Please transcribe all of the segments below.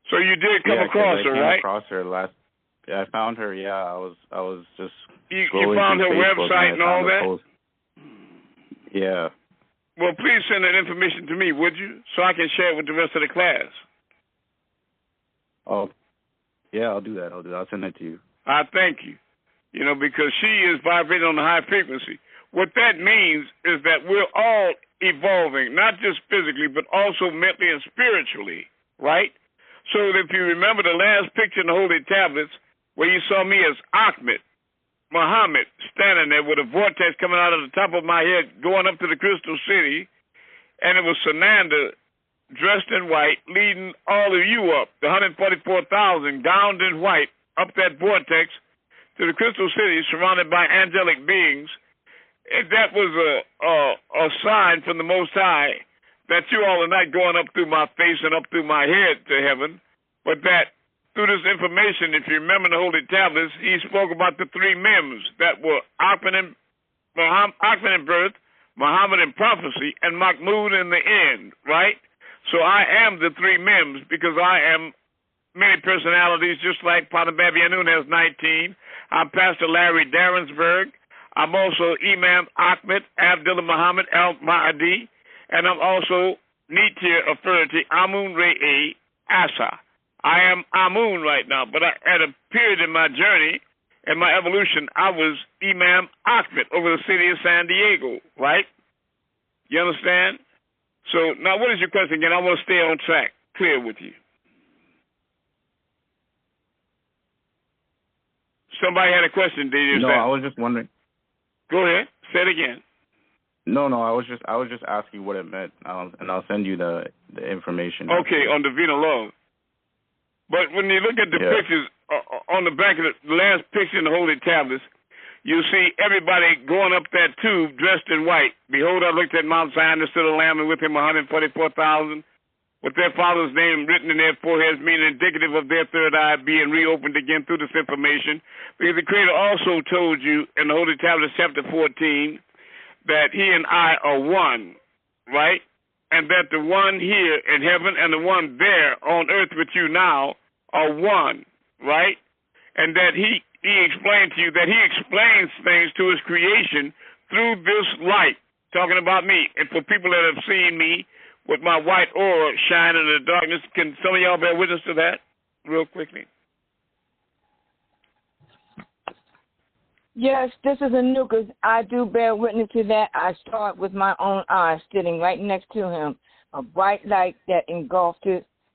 So you did come across her, right? Across her last. Yeah, I found her. Yeah, I was just. You found her Facebook website and all that. Post. Yeah. Well, please send that information to me, would you, so I can share it with the rest of the class. Oh, yeah, I'll do that. I'll send that to you. I thank you. You know, because she is vibrating on the high frequency. What that means is that we're all evolving, not just physically, but also mentally and spiritually, right? So if you remember the last picture in the Holy Tablets, where you saw me as Ahmed, Muhammad, standing there with a vortex coming out of the top of my head, going up to the Crystal City, and it was Sananda, dressed in white, leading all of you up, the 144,000, gowned in white, up that vortex to the Crystal City, surrounded by angelic beings. And that was a sign from the Most High that you all are not going up through my face and up through my head to heaven, but that through this information, if you remember the Holy Tablets, he spoke about the three mems that were Ahmed in birth, Muhammad in prophecy, and Mahmud in the end, right? So I am the three mems because I am many personalities, just like Father YAANUWN has 19. I'm Pastor Larry Darensbourg. I'm also Imam Ahmed Abdullah Muhammad al-Mahdi, and I'm also Netia Authority AMUN RAYAY Asa. I am AMUN right now, but at a period in my journey, in my evolution, I was Imam Ahmed over the city of San Diego, right? You understand? So now what is your question again? I want to stay on track, clear with you. Somebody had a question, did you? No, I was just wondering. Go ahead. Say it again. No, I was just asking what it meant, and I'll send you the information. Okay, on Divine Love. But when you look at the pictures on the back of the last picture in the Holy Tablets, you see everybody going up that tube dressed in white. Behold, I looked at Mount Zion, and stood a lamb, and with him 144,000, with their father's name written in their foreheads, meaning indicative of their third eye being reopened again through this information. Because the Creator also told you in the Holy Tablets, chapter 14, that he and I are one, right? And that the one here in heaven and the one there on earth with you now are one, right? And that he explained to you that he explains things to his creation through this light, talking about me. And for people that have seen me with my white aura shining in the darkness, can some of y'all bear witness to that real quickly? Yes, this is Anuka. I do bear witness to that. I saw it with my own eyes, sitting right next to him, a bright light that engulfed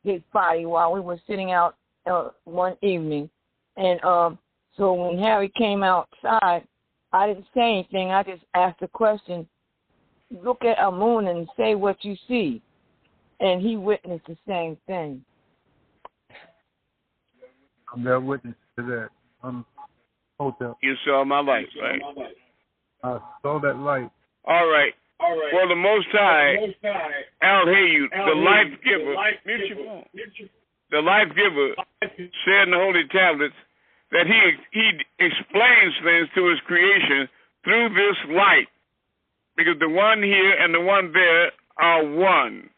his body while we were sitting out one evening. And so when Harry came outside, I didn't say anything. I just asked a question. Look at AMUN and say what you see. And he witnessed the same thing. I bear witness to that. Hotel. You saw my light, right? I saw that light. All right. Well, the Most High, Al-Hayyud, the life giver, the life giver said in the Holy Tablets that he explains things to his creation through this light, because the one here and the one there are one,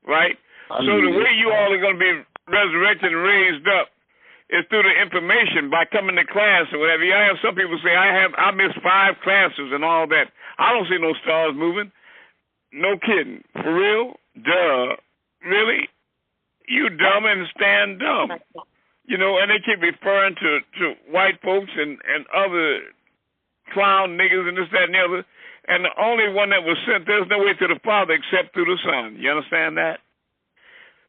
right? So the way you all are going to be resurrected and raised up is through the information by coming to class or whatever. I have some people say, I missed 5 classes and all that. I don't see no stars moving. No kidding. For real? Duh. Really? You dumb and stand dumb. You know, and they keep referring to white folks and other clown niggas and this, that, and the other. And the only one that was sent, there's no way to the Father except through the Son. You understand that?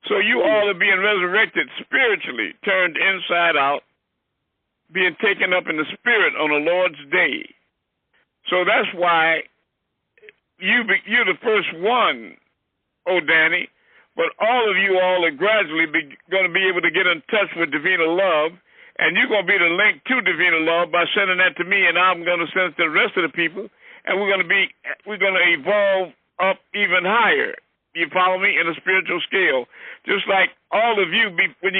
So you all are being resurrected spiritually, turned inside out, being taken up in the spirit on the Lord's day. So that's why you're the first one, oh Danny, but all of you all are gradually going to be able to get in touch with Divine Love, and you're going to be the link to Divine Love by sending that to me, and I'm going to send it to the rest of the people, and we're going to evolve up even higher. You follow me? In a spiritual scale. Just like all of you, before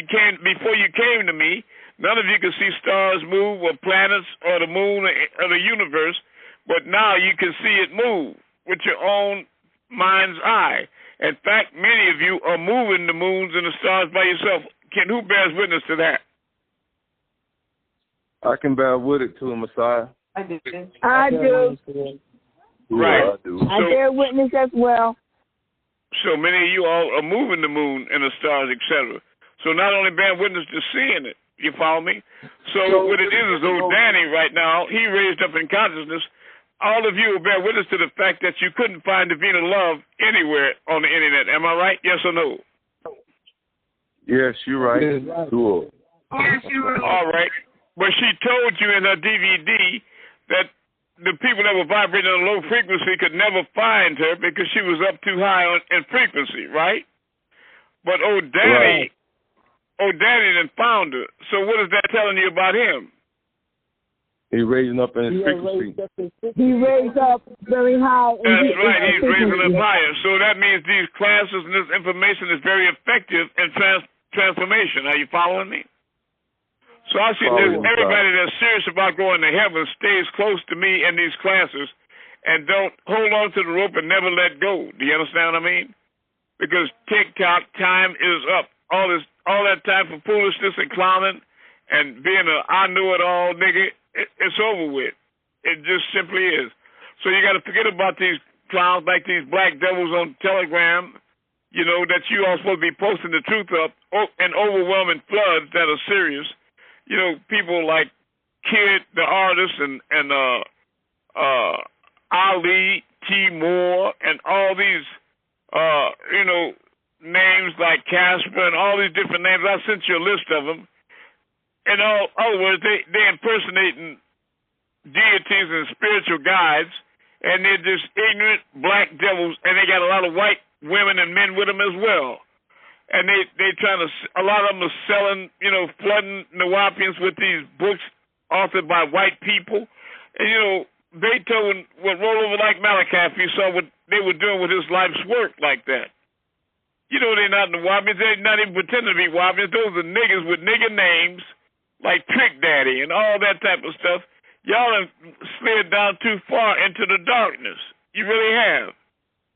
you came to me, none of you could see stars move or planets or the moon or the universe, but now you can see it move with your own mind's eye. In fact, many of you are moving the moons and the stars by yourself. who bears witness to that? I can bear witness to it, Messiah. I do. Right. I do. I bear witness as well. So many of you all are moving the moon and the stars, etc. So not only bear witness to seeing it, you follow me? So what it is though, Danny right now, he raised up in consciousness. All of you will bear witness to the fact that you couldn't find divine love anywhere on the internet. Am I right? Yes or no? Yes, you're right. Sure. Yes, you are. All right. But she told you in her DVD that the people that were vibrating on a low frequency could never find her because she was up too high in frequency, right? But Danny done found her. So what is that telling you about him? He's raising up in his frequency. He raised up very high. That's right. He's raising up higher. So that means these classes and this information is very effective in transformation. Are you following me? So I see everybody that's serious about going to heaven stays close to me in these classes and don't hold on to the rope and never let go. Do you understand what I mean? Because TikTok, time is up. All that time for foolishness and clowning and being I knew it all nigga, it's over with. It just simply is. So you got to forget about these clowns like these black devils on Telegram, you know, that you all supposed to be posting the truth up and overwhelming floods that are serious. You know, people like Kid, the artist, and Ali, T. Moore, and all these, you know, names like Casper and all these different names. I sent you a list of them. In other words, they impersonating deities and spiritual guides, and they're just ignorant black devils, and they got a lot of white women and men with them as well. And they trying to, a lot of them are selling, you know, flooding Nawapians with these books authored by white people. And, you know, Beethoven would roll over like Malachi if you saw what they were doing with his life's work like that. You know, they're not Nawapians. They're not even pretending to be Wapians. Those are niggas with nigger names like Trick Daddy and all that type of stuff. Y'all have slid down too far into the darkness. You really have.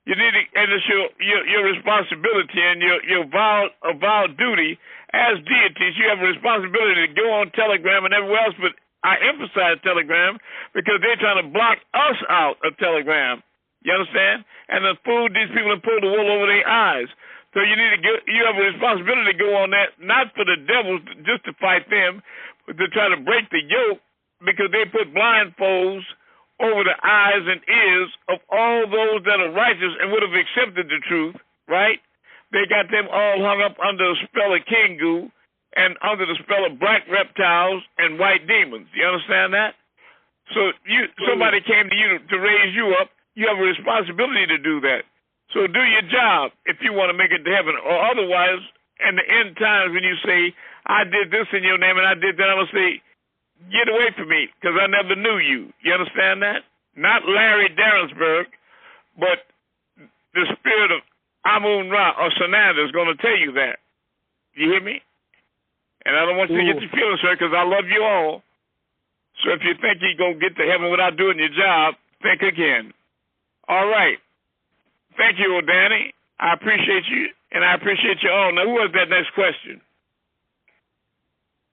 You need to, and it's your responsibility and your vowed duty as deities. You have a responsibility to go on Telegram and everywhere else, but I emphasize Telegram because they're trying to block us out of Telegram. You understand? And the food, these people have pulled the wool over their eyes. So you need to you have a responsibility to go on that, not for the devils just to fight them, but to try to break the yoke because they put blindfolds over the eyes and ears of all those that are righteous and would have accepted the truth, right? They got them all hung up under the spell of Kingu and under the spell of black reptiles and white demons. You understand that? So somebody came to you to raise you up. You have a responsibility to do that. So do your job if you want to make it to heaven. Or otherwise, in the end times when you say, I did this in your name and I did that, I'm going to say, get away from me, because I never knew you. You understand that? Not Larry DARENSBOURG, but the spirit of AMUN-Ra or Sananda is going to tell you that. You hear me? And I don't want you to get your feelings hurt because I love you all. So if you think you're going to get to heaven without doing your job, think again. All right. Thank you, Danny. I appreciate you, and I appreciate you all. Now, who has that next question?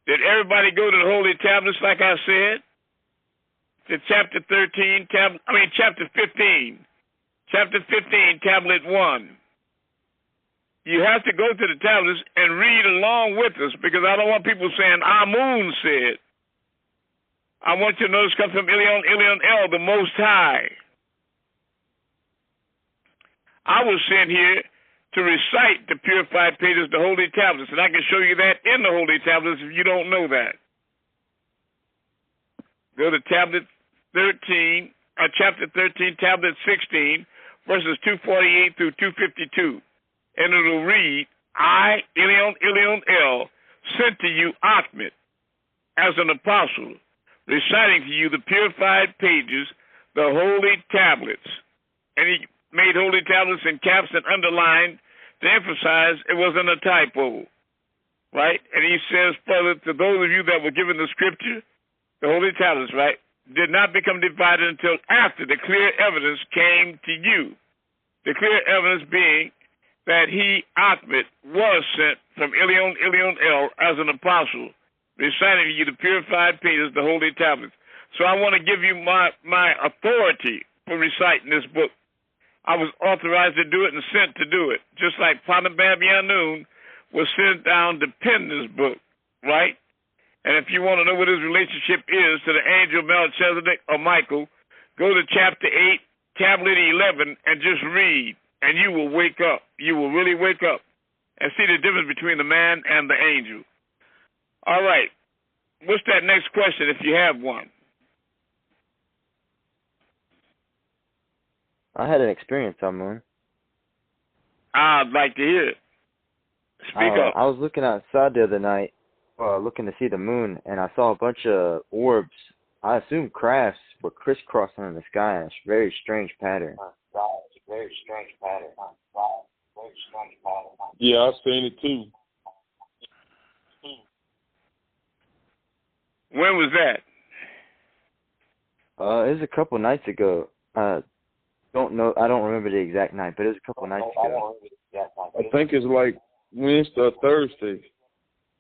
Did everybody go to the Holy Tablets like I said? To chapter 13, chapter 15. Chapter 15, tablet 1. You have to go to the tablets and read along with us because I don't want people saying, AMUN said. I want you to know this comes from Elyon, the Most High. I was sent here to recite the purified pages, the holy tablets, and I can show you that in the holy tablets if you don't know that. Go to tablet 13, chapter 13, tablet 16, verses 248 through 252, and it'll read, I, Elyon, sent to you AHMAD as an apostle, reciting to you the purified pages, the holy tablets. And he made holy tablets in caps and underlined to emphasize it wasn't a typo, right? And he says further, to those of you that were given the scripture, the holy tablets, right, did not become divided until after the clear evidence came to you. The clear evidence being that he, AHMAD, was sent from Ilion El as an apostle, reciting to you the purified pages, the holy tablets. So I want to give you my authority for reciting this book. I was authorized to do it and sent to do it, just like Panabab YAANUWN was sent down to pen this book, right? And if you want to know what his relationship is to the angel Melchizedek or Michael, go to chapter 8, tablet 11, and just read, and you will wake up. You will really wake up and see the difference between the man and the angel. All right. What's that next question if you have one? I had an experience, AMUN. I'd like to hear it. Speak up. I was looking outside the other night, looking to see the moon, and I saw a bunch of orbs. I assume crafts were crisscrossing in the sky. It's a very strange pattern. Yeah, I've seen it too. When was that? It was a couple nights ago. Don't know. I don't remember the exact night, but it was a couple nights ago. I think it's like Wednesday or Thursday.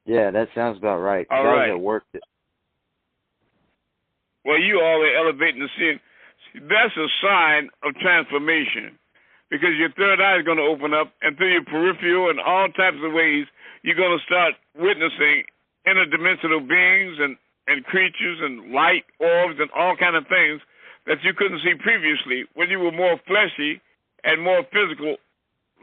Yeah, that sounds about right. All right. I was at work. Well, you all are elevating the scene. That's a sign of transformation, because your third eye is going to open up, and through your peripheral and all types of ways, you're going to start witnessing interdimensional beings and creatures and light orbs and all kind of things that you couldn't see previously when you were more fleshy and more physical,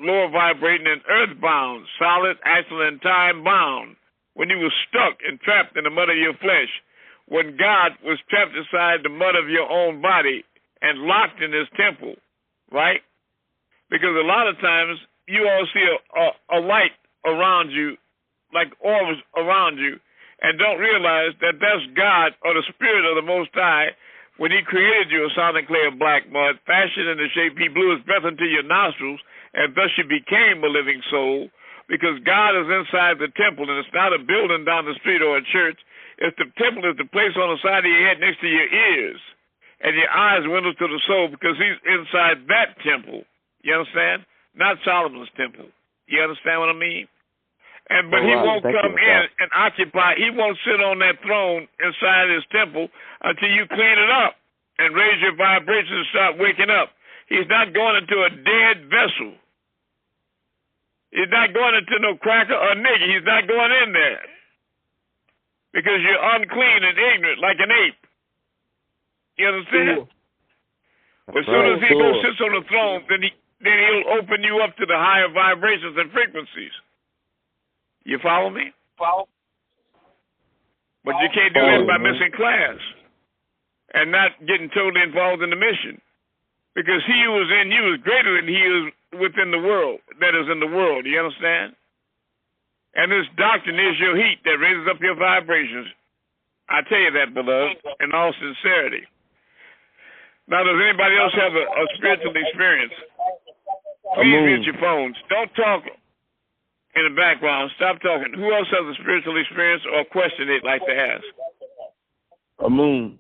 lower vibrating and earthbound, solid, astral, and time-bound, when you were stuck and trapped in the mud of your flesh, when God was trapped inside the mud of your own body and locked in his temple, right? Because a lot of times you all see a light around you, like orbs around you, and don't realize that that's God or the Spirit of the Most High when he created you a solid clay of black mud, fashioned in the shape he blew his breath into your nostrils, and thus you became a living soul, because God is inside the temple, and it's not a building down the street or a church. It's the temple is the place on the side of your head next to your ears, and your eyes windows to the soul, because he's inside that temple. You understand? Not Solomon's temple. You understand what I mean? But he won't come in and occupy. He won't sit on that throne inside his temple until you clean it up and raise your vibrations and start waking up. He's not going into a dead vessel. He's not going into no cracker or nigger. He's not going in there because you're unclean and ignorant like an ape. You understand? But as soon as he goes sits on the throne, then he'll open you up to the higher vibrations and frequencies. You follow me? But you can't do that by missing class and not getting totally involved in the mission. Because he who is in you is greater than he is within the world, that is in the world. You understand? And this doctrine is your heat that raises up your vibrations. I tell you that, beloved, in all sincerity. Now, does anybody else have a spiritual experience? Please mute your phones. Don't talk in the background. Stop talking. Who else has a spiritual experience or question they'd like to ask? AMUN.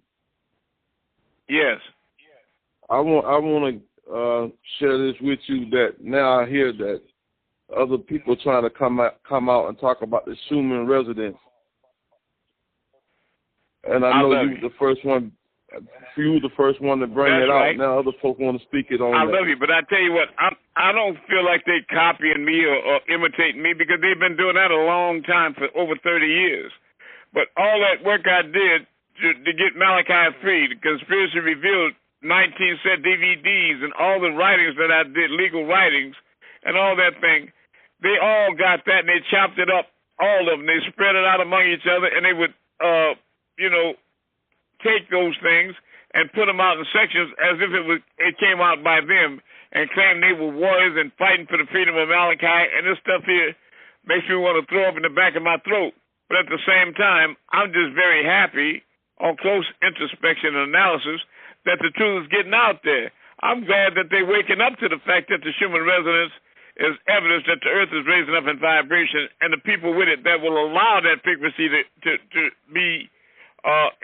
Yes. I want to share this with you that now I hear that other people trying to come out and talk about the Schumann residence. And I know you the first one. You were the first one to bring it out. Now other folk want to speak it on. I love you, but I tell you what, I don't feel like they copying me or imitating me, because they've been doing that a long time, for over 30 years. But all that work I did to get Malachi free, the Conspiracy Revealed 19 set DVDs and all the writings that I did, legal writings and all that thing, they all got that, and they chopped it up, all of them. They spread it out among each other, and they would, take those things and put them out in sections as if it came out by them, and claim they were warriors and fighting for the freedom of Malachi. And this stuff here makes me want to throw up in the back of my throat. But at the same time, I'm just very happy on close introspection and analysis that the truth is getting out there. I'm glad that they're waking up to the fact that the Schumann resonance is evidence that the earth is raising up in vibration, and the people with it that will allow that frequency to be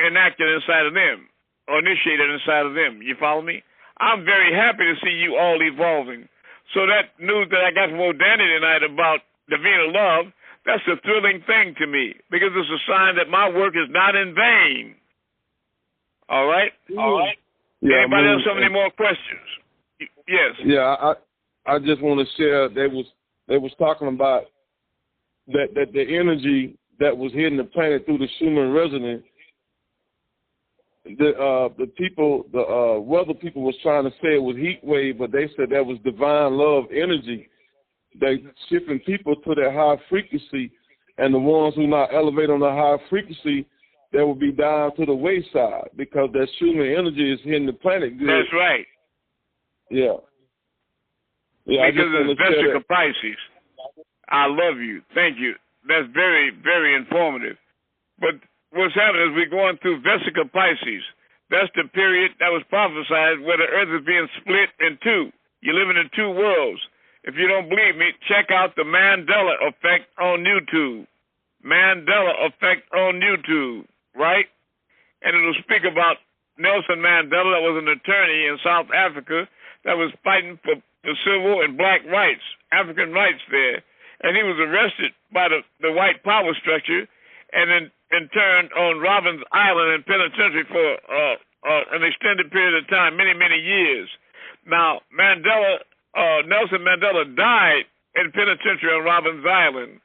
enacted inside of them or initiated inside of them. You follow me? I'm very happy to see you all evolving. So that news that I got from O'Danny tonight about the Vena love, That's a thrilling thing to me because it's a sign that my work is not in vain. All right? All right. Yeah, Anybody else have any more questions? Yes. Yeah, I just want to share. They was talking about that the energy that was hitting the planet through the Schumann resonance. The people, the weather people was trying to say it was heat wave, but they said that was divine love energy. They shifting people to that high frequency, and the ones who not elevate on the high frequency, they will be down to the wayside because that Schumann energy is hitting the planet good. That's right. Yeah. Yeah. Because it's Vesica Pisces. I love you. Thank you. That's very, very informative. But what's happening is we're going through Vesica Pisces. That's the period that was prophesied where the earth is being split in two. You're living in two worlds. If you don't believe me, check out the Mandela effect on YouTube. Mandela effect on YouTube, right? And it'll speak about Nelson Mandela, that was an attorney in South Africa that was fighting for the civil and black rights, African rights there. And he was arrested by the white power structure and then interned on Robbins Island in penitentiary for an extended period of time, many, many years. Now, Nelson Mandela died in penitentiary on Robbins Island,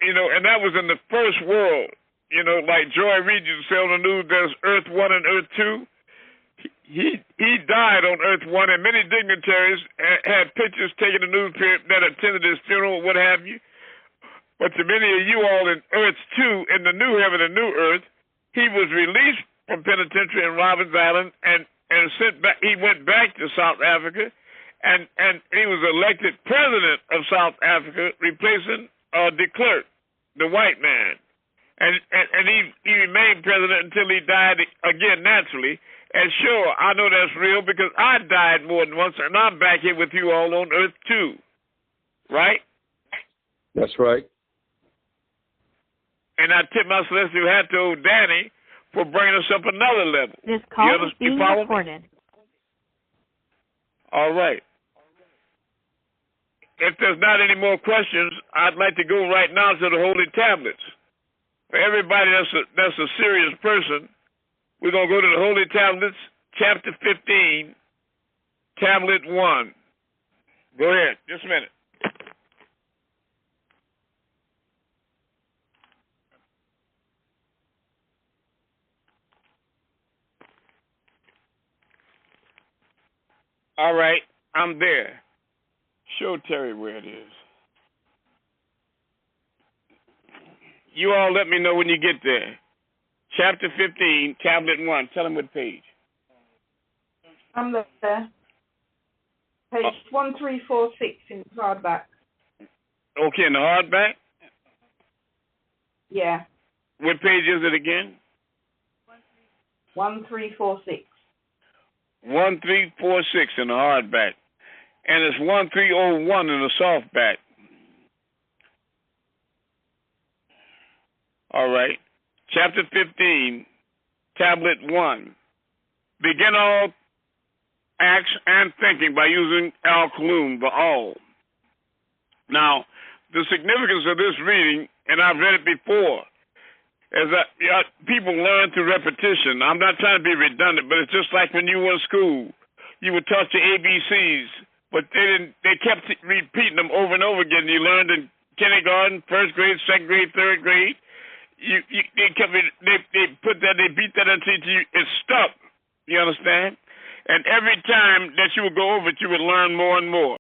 and that was in the first world. Like Joy Reid used to say on the news, there's Earth 1 and Earth 2. He died on Earth 1, and many dignitaries had pictures taken in the newspaper that attended his funeral, what have you. But to many of you all in Earth 2, in the new heaven and new earth, he was released from penitentiary in Robbins Island and sent back. He went back to South Africa, and he was elected president of South Africa, replacing de Klerk, the white man. And he remained president until he died again naturally. And sure, I know that's real because I died more than once, and I'm back here with you all on Earth 2. Right? That's right. And I tip my celestial hat to old Danny for bringing us up another level. This call is being recorded. All right. If there's not any more questions, I'd like to go right now to the Holy Tablets. For everybody that's a serious person, we're going to go to the Holy Tablets, chapter 15, tablet 1. Go ahead. Just a minute. All right, I'm there. Show Terry where it is. You all let me know when you get there. Chapter 15, tablet 1. Tell them what page. I'm there. Page 1346 in the hardback. Okay, in the hardback? Yeah. What page is it again? 1346. 1346 in the hardback. And it's 1301 in the softback. All right. Chapter 15, tablet 1. Begin all acts and thinking by using al-Kulum, the all. Now, the significance of this reading, and I've read it before, is that people learn through repetition. I'm not trying to be redundant, but it's just like when you were in school. You were taught your ABCs, but they kept repeating them over and over again. You learned in kindergarten, first grade, second grade, third grade. They beat that until it stuck. You understand? And every time that you would go over it, you would learn more and more.